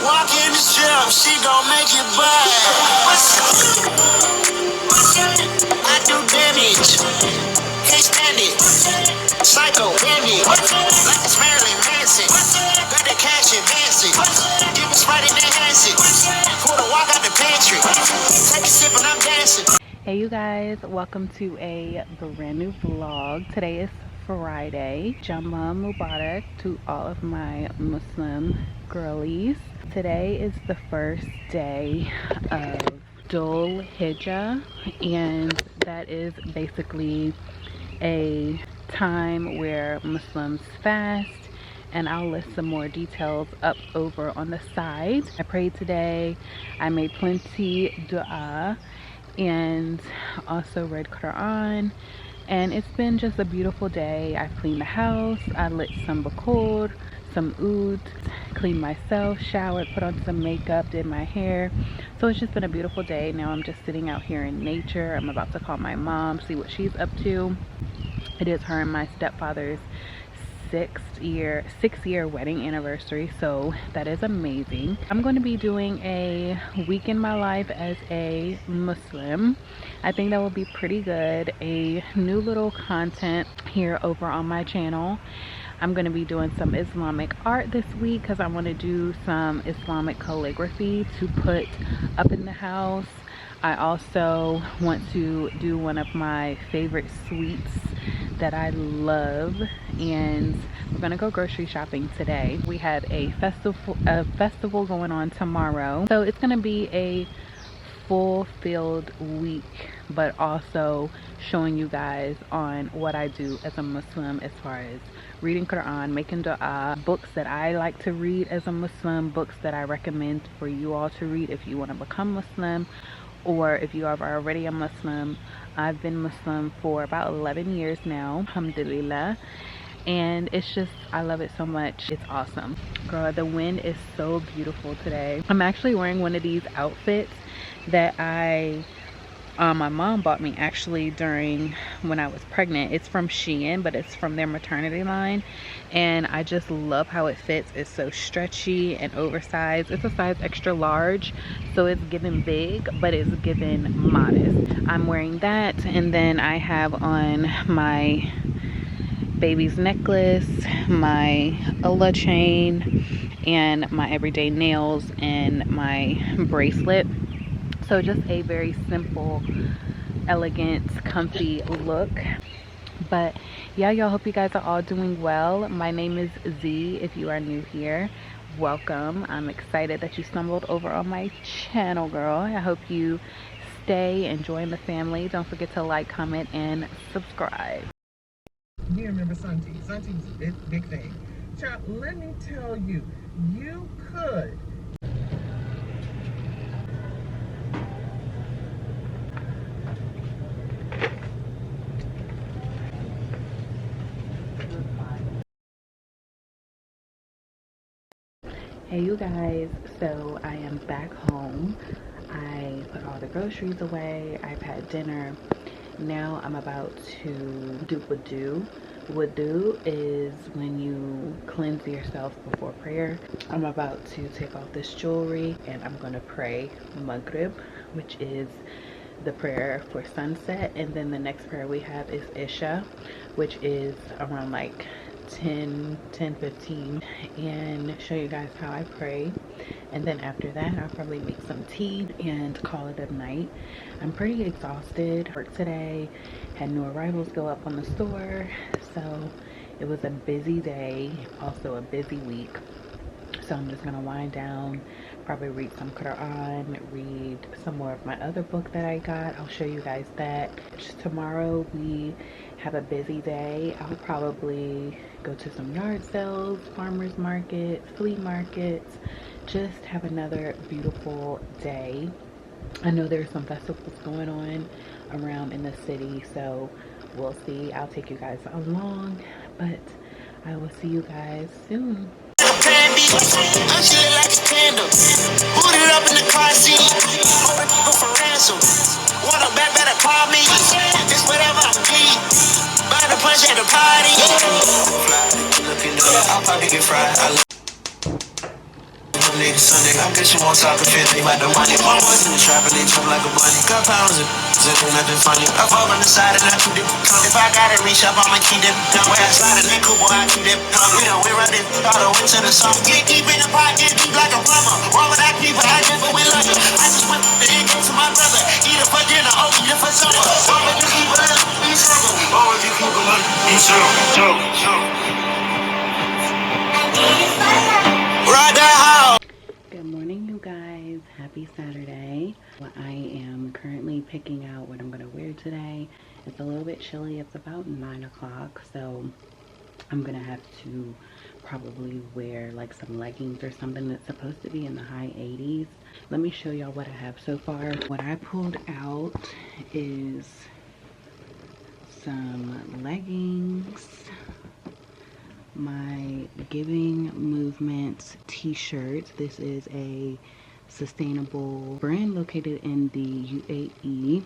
Walk in the strip, she gon' make you buy. I do damage, can't stand it. Psycho, bandit, like it's Marilyn Manson. Got the cash advancing, give a sprite and enhance it. Pour the walk out the pantry, take a sip and I'm dancing. Hey you guys, welcome to a brand new vlog. Today is Friday. Jama Mubarak to all of my Muslim girlies. Today is the first day of Dhul Hijjah, and that is basically a time where Muslims fast, and I'll list some more details up over on the side. I prayed today, I made plenty dua, and also read Quran, and it's been just a beautiful day. I cleaned the house, I lit some bakur, some oud, cleaned myself, showered, put on some makeup, did my hair. So it's just been a beautiful day. Now I'm just sitting out here in nature. I'm about to call my mom, see what she's up to. It is her and my stepfather's six-year wedding anniversary, so that is amazing. I'm going to be doing a week in my life as a Muslim. I think that will be pretty good. A new little content here over on my channel. I'm going to be doing some Islamic art this week because I want to do some Islamic calligraphy to put up in the house. I also want to do one of my favorite sweets that I love, and we're gonna go grocery shopping today. We have a festival going on tomorrow, so it's gonna be a fulfilled week, but also showing you guys on what I do as a Muslim as far as reading Quran, making dua, books that I like to read as a Muslim, books that I recommend for you all to read if you want to become Muslim, or if you are already a Muslim. I've been Muslim for about 11 years now, alhamdulillah, and it's just, I love it so much. It's awesome. Girl, the wind is so beautiful today. I'm actually wearing one of these outfits that my mom bought me actually during when I was pregnant. It's from Shein, but it's from their maternity line, and I just love how it fits. It's so stretchy and oversized. It's a size extra large, so it's given big, but it's given modest. I'm wearing that, and then I have on my baby's necklace, my Allah chain, and my everyday nails, and my bracelet. So just a very simple, elegant, comfy look. But yeah, y'all, hope you guys are all doing well. My name is Z. If you are new here, welcome. I'm excited that you stumbled over on my channel, girl. I hope you stay and join the family. Don't forget to like, comment, and subscribe. You remember Santi. Santi's a big thing. Child, let me tell you, you could. Hey you guys, so I am back home. I put all the groceries away. I've had dinner. Now I'm about to do wudu. Wudu is when you cleanse yourself before prayer. I'm about to take off this jewelry and I'm going to pray Maghrib, which is the prayer for sunset, and then the next prayer we have is Isha, which is around like 10:15, and show you guys how I pray. And then after that I'll probably make some tea and call it a night. I'm pretty exhausted. Work today, had new arrivals go up on the store, so it was a busy day, also a busy week. So I'm just gonna wind down, probably read some Quran, read some more of my other book that I got. I'll show you guys that. Tomorrow we have a busy day. I'll probably go to some yard sales, farmers market, flea markets, just have another beautiful day. I know there's some festivals going on around in the city, so we'll see. I'll take you guys along, but I will see you guys soon. I'm chilling like a candle. Booted up in the car seat. Go for ransom. Want a back, better call me. This whatever I need. Buy the punch at the party. I'll probably get fried. nigga Sunday. I guess you won't talk a fit, they about the money. My boys in the trap and they jump like a bunny. Got pounds and zipping, nothing funny. I fall on the side and I keep it coming. If I gotta reach up, I'ma keep it down. When I slide in that coupe, boy, I keep it coming. We done went right in, all the way to the sun. Get deep in the pot, get deep like a plumber. Why would I keep it? I never will love you. I just went the income to my brother. Eat it for dinner, oh, eat it for supper. Why would you keep it up? Be circle. Why would you keep it up? Be circle. Right now. Good morning, you guys. Happy Saturday. Well, I am currently picking out what I'm going to wear today. It's a little bit chilly. It's about 9 o'clock, so I'm going to have to probably wear like some leggings or something that's supposed to be in the high 80s. Let me show y'all what I have so far. What I pulled out is some leggings, my Giving Movement t-shirt. This is a sustainable brand located in the UAE,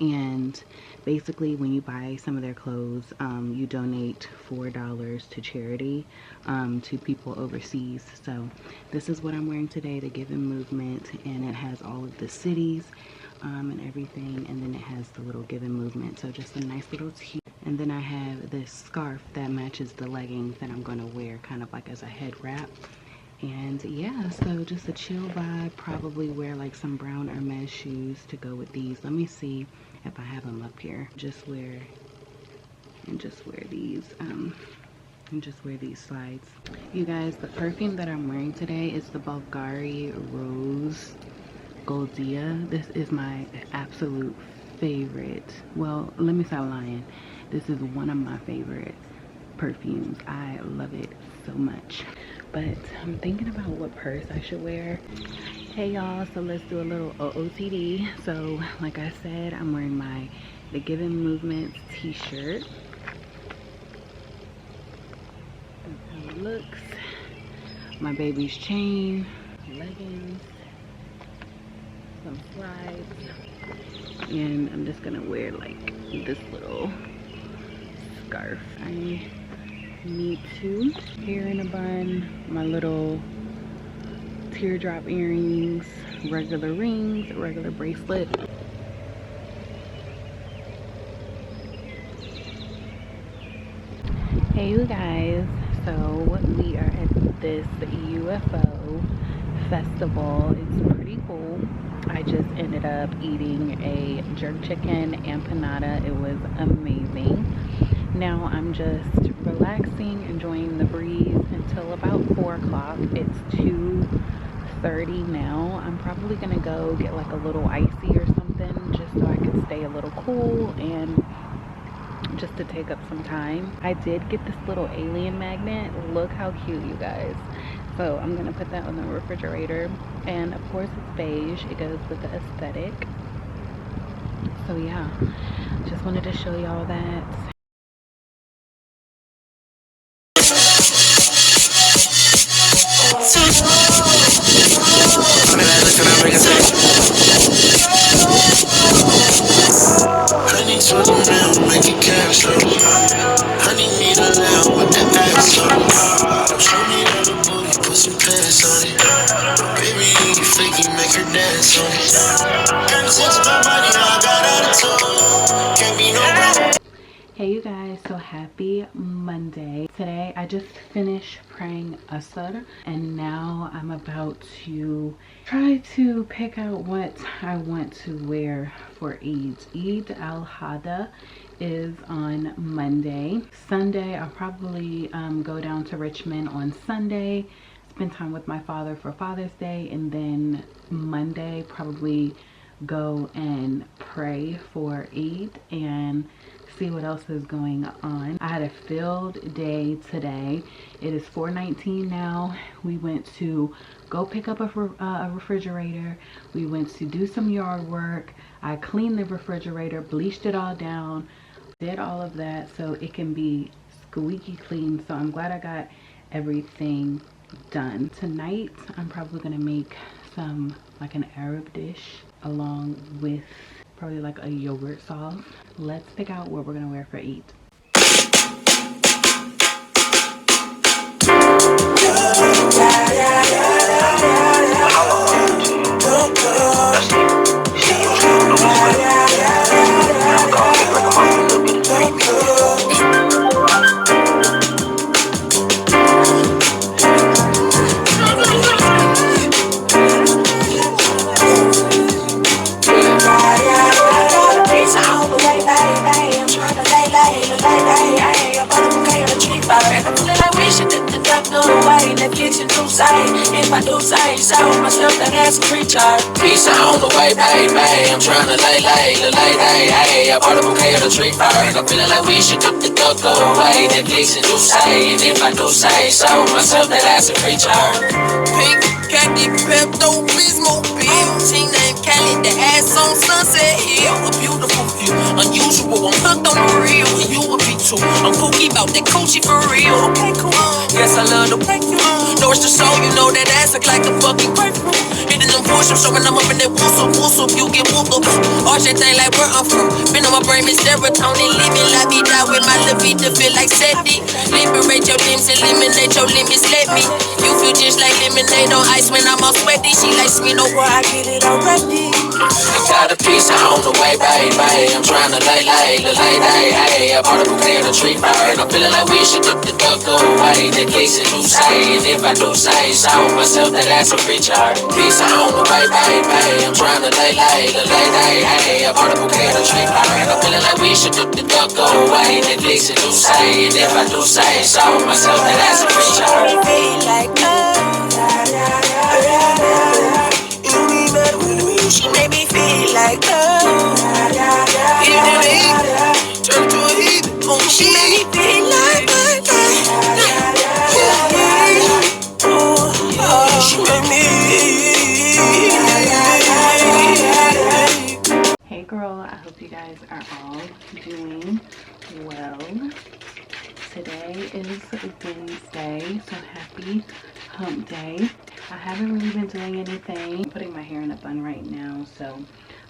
and basically when you buy some of their clothes, you donate $4 to charity, to people overseas. So this is what I'm wearing today, the Giving Movement, and it has all of the cities and everything, and then it has the little Giving Movement. So just a nice little tee. And then I have this scarf that matches the leggings that I'm going to wear kind of like as a head wrap. And yeah, so just a chill vibe. Probably wear like some brown Hermes shoes to go with these. Let me see if I have them up here. Just wear these and just wear these slides. You guys, the perfume that I'm wearing today is the Bulgari Rose Goldia. This is my absolute favorite. Well, let me stop lying. This is one of my favorite perfumes. I love it so much. But I'm thinking about what purse I should wear. Hey y'all, so let's do a little OOTD. So like I said, I'm wearing the Giving Movement t-shirt. That's how it looks. My baby's chain, leggings, some slides, and I'm just gonna wear like this little scarf. I need to. Hair in a bun, my little teardrop earrings, regular rings, regular bracelet. Hey you guys, so we are at this UFO festival. It's pretty cool. I just ended up eating a jerk chicken empanada. It was amazing. Now I'm just relaxing, enjoying the breeze until about 4 o'clock. It's 2:30 now. I'm probably gonna go get like a little icy or something just so I can stay a little cool and just to take up some time. I did get this little alien magnet. Look how cute, you guys. So I'm gonna put that on the refrigerator, and of course it's beige. It goes with the aesthetic. So yeah, just wanted to show y'all that. Honey told him now, make it cash flow. Honey need a lamb with the ass flow. Show me the booty, put some pants on it. Baby, you fake, you make her dance on it. Can't touch my body, I got attitude. Can't be no wrong. Hey you guys, so happy Monday. Today I just finished praying Asr, and now I'm about to try to pick out what I want to wear for Eid. Eid al-Adha is on Monday. Sunday I'll probably go down to Richmond on Sunday, spend time with my father for Father's Day, and then Monday probably go and pray for Eid and see what else is going on. I had a filled day today. It is 4:19 now. We went to go pick up a refrigerator. We went to do some yard work. I cleaned the refrigerator, bleached it all down, did all of that so it can be squeaky clean. So I'm glad I got everything done. Tonight I'm probably gonna make some like an Arab dish along with probably like a yogurt sauce. Let's pick out what we're gonna wear for Eid. go away. Netflix and do say, if I do say, so myself that has a free charge. Peace on the way, baby. I'm trying to lay, hey. I bought a bouquet of the tree first. I'm feeling like we should do the go away. Netflix and do say, and if I do say, so myself that has a free charge. Pink, khaki, Pepto, Bismol, Bill. Team named Cali, the ass on Sunset Hill. A beautiful view, unusual. I'm hooked on the real, and you will be too. I'm kooky about that coochie for real. Okay, cool. Yes, I love the break you. Know it's the soul, you know that ass look like a fucking perfume. Hitting them push-ups, showing I'm up in that whoop-up, you get whooped up. Arch that thing like where I'm from. Been on my brain, Miss serotonin. Leave me la vida with my la vida, feel like Seti. Liberate your limbs, eliminate your limits, let me. You feel just like lemonade on ice when I'm all sweaty. She likes me, no boy, I get it already. I got a piece on the way, baby. I'm trying to lay, hey. I bought a bouquet of the tree bird. I'm feeling like we should do the go away. The case and do say, and if I do say, so myself that that's a free charge. Piece on the way, baby. I'm trying to lay, hey. I bought a bouquet of the tree bird. I'm feeling like we should do the go away. The case and do say, and if I do say, so myself that that's a free charge. Feel like she made me feel like turn to a heat. She made me feel like she made me. Hey girl, I hope you guys are all doing well. Today is Wednesday, so happy hump day. I haven't really been doing anything. I'm putting my hair in a bun right now so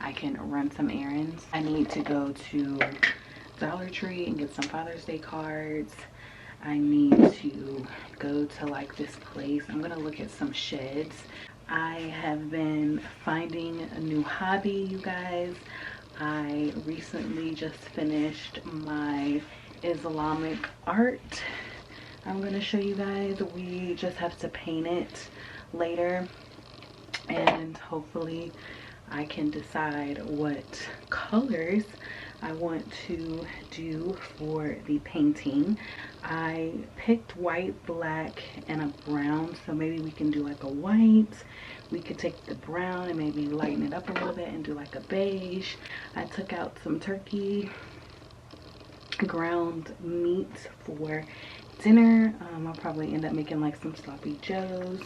I can run some errands. I need to go to Dollar Tree and get some Father's Day cards. I need to go to like this place. I'm gonna look at some sheds. I have been finding a new hobby, you guys. I recently just finished my Islamic art. I'm gonna show you guys. We just have to paint it later and hopefully I can decide what colors I want to do for the painting. I picked white, black, and a brown, so maybe we can do like a white. We could take the brown and maybe lighten it up a little bit and do like a beige. I took out some turkey ground meat for dinner. I'll probably end up making like some sloppy joes.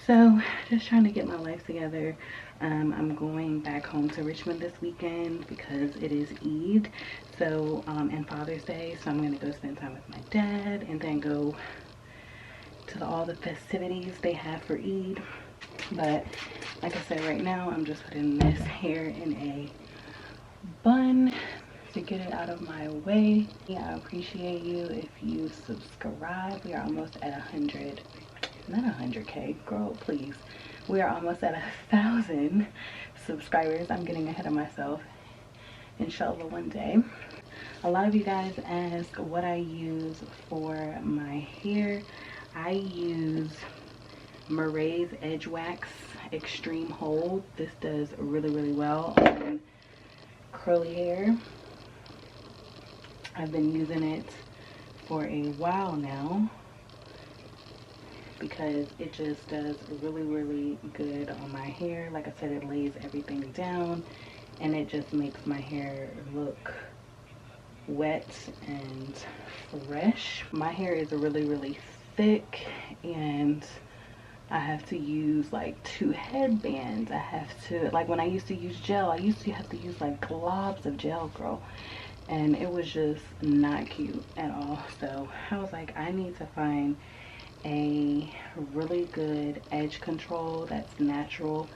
So just trying to get my life together. I'm going back home to Richmond this weekend because it is Eid, so and Father's Day, so I'm gonna go spend time with my dad and then go to all the festivities they have for Eid. But like I said, right now I'm just putting this hair in a bun to get it out of my way. Yeah, I appreciate you if you subscribe. We are almost at 100, not 100K, girl, please. We are almost at 1,000 subscribers. I'm getting ahead of myself. Inshallah, one day. A lot of you guys ask what I use for my hair. I use Murray's Edge Wax Extreme Hold. This does really well on curly hair. I've been using it for a while now because it just does really good on my hair. Like I said, it lays everything down and it just makes my hair look wet and fresh. My hair is really thick and I have to use like 2 headbands. I have to, like when I used to use gel, I used to have to use like globs of gel, girl, and it was just not cute at all. So I was like, I need to find a really good edge control that's natural,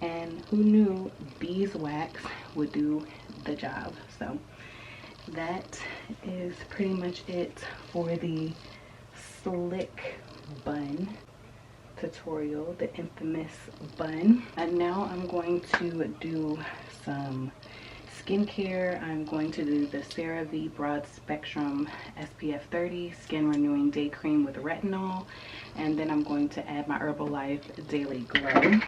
and who knew beeswax would do the job. So that is pretty much it for the slick bun tutorial, the infamous bun. And now I'm going to do some skincare. I'm going to do the CeraVe Broad Spectrum SPF 30 Skin Renewing Day Cream with Retinol, and then I'm going to add my Herbalife Daily Glow.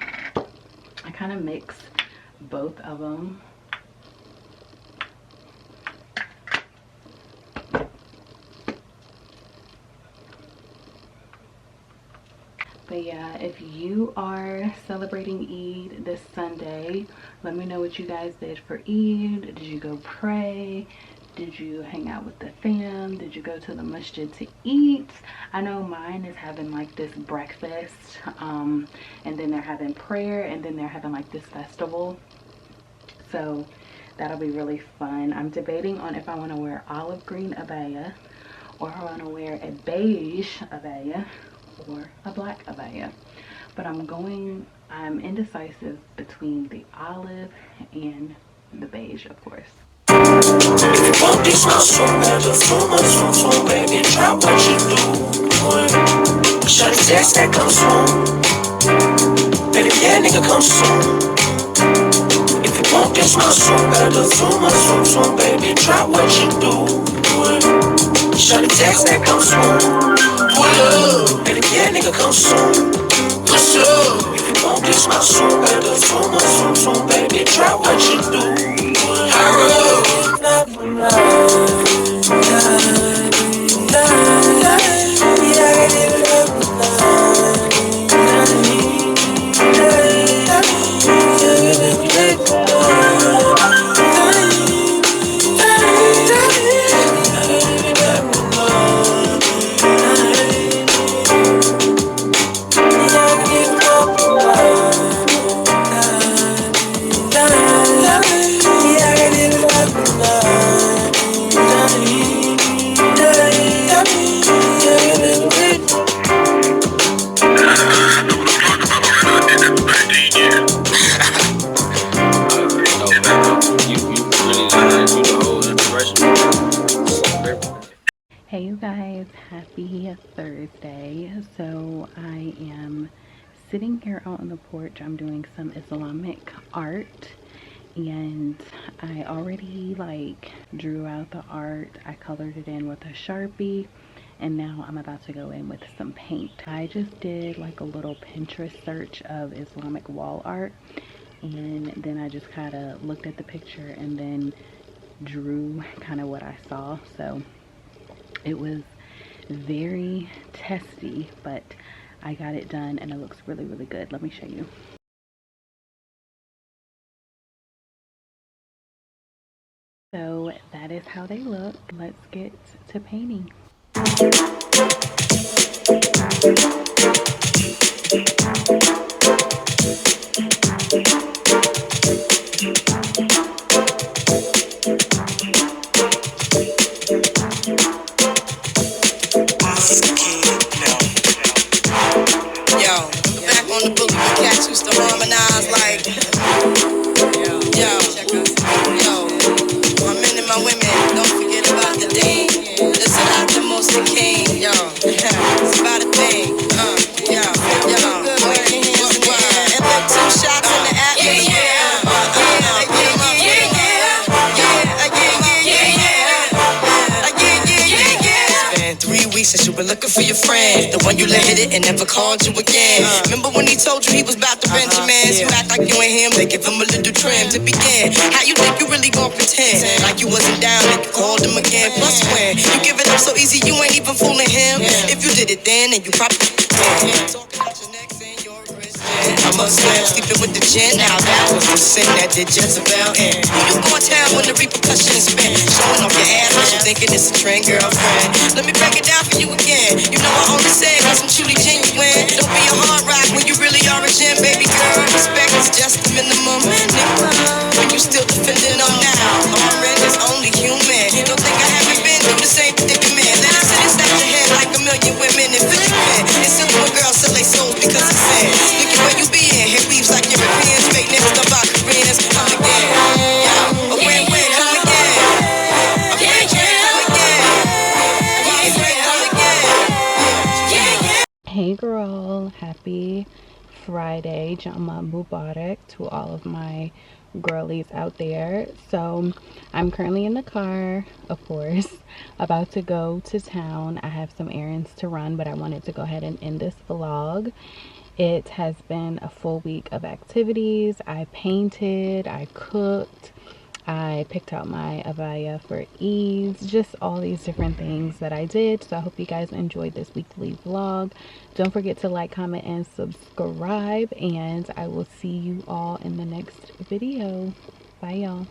I kind of mix both of them. But yeah, if you are celebrating Eid this Sunday, let me know what you guys did for Eid. Did you go pray? Did you hang out with the fam? Did you go to the masjid to eat? I know mine is having like this breakfast, and then they're having prayer, and then they're having like this festival. So that'll be really fun. I'm debating on if I want to wear olive green abaya, or I want to wear a beige abaya, or a black abaya. But I'm indecisive between the olive and the beige, of course. Want this muscle, better feel my soul, baby, try what you do. Shut the text that comes soon. Baby, yeah, nigga, come soon. If you want this muscle, better feel my soul, baby, try what you do. Shut the text that comes soon. Baby, yeah, nigga, come soon. What's up? If you want this muscle, better feel my soul, baby, try what you do. Hey you guys, happy Thursday. So I am sitting here out on the porch. I'm doing some Islamic art, and I already like drew out the art. I colored it in with a Sharpie, and now I'm about to go in with some paint. I just did like a little Pinterest search of Islamic wall art, and then I just kind of looked at the picture and then drew kind of what I saw. So it was very testy, but I got it done and it looks really, really good. Let me show you. So that is how they look. Let's get to painting. Since you been looking for your friend, the one you let hit it and never called you again. Remember when he told you he was about to Benjamins? You act like you ain't him, they give him a little trim to begin. How you think you really gon' pretend like you wasn't down and you called him again? Plus when you give it up so easy, you ain't even fooling him. If you did it then you probably talking about your next and your wrist. I'm upstairs sleeping with the gin. Now that was the sin that did Jezebel in. Who you gon' tell when the repercussions spin? Showing off your ass, but you thinking it's a trend, girlfriend. Let me break it down for you again. You know I only say it cause I'm truly genuine. Don't be a hard rock when you really are a gem, baby girl. Respect is just the minimum. When you still defending them now. Our friend is only human. Don't think I haven't been through the same predicament. Let us sit inside your head like a million women in 50 men. It's simple when girls sell their souls because of sin. Look at where you be in. Hair weaves like Europeans. Fake niggas don't buy Koreans. Come again. Yeah, a win-win. Come again. A win-win. Come again. Hey girl, happy Friday, Jama Mubarak to all of my girlies out there. So I'm currently in the car, of course, about to go to town. I have some errands to run, but I wanted to go ahead and end this vlog. It has been a full week of activities. I painted, I cooked, I picked out my abaya for ease, just all these different things that I did. So I hope you guys enjoyed this weekly vlog. Don't forget to like, comment, and subscribe, and I will see you all in the next video. Bye, y'all.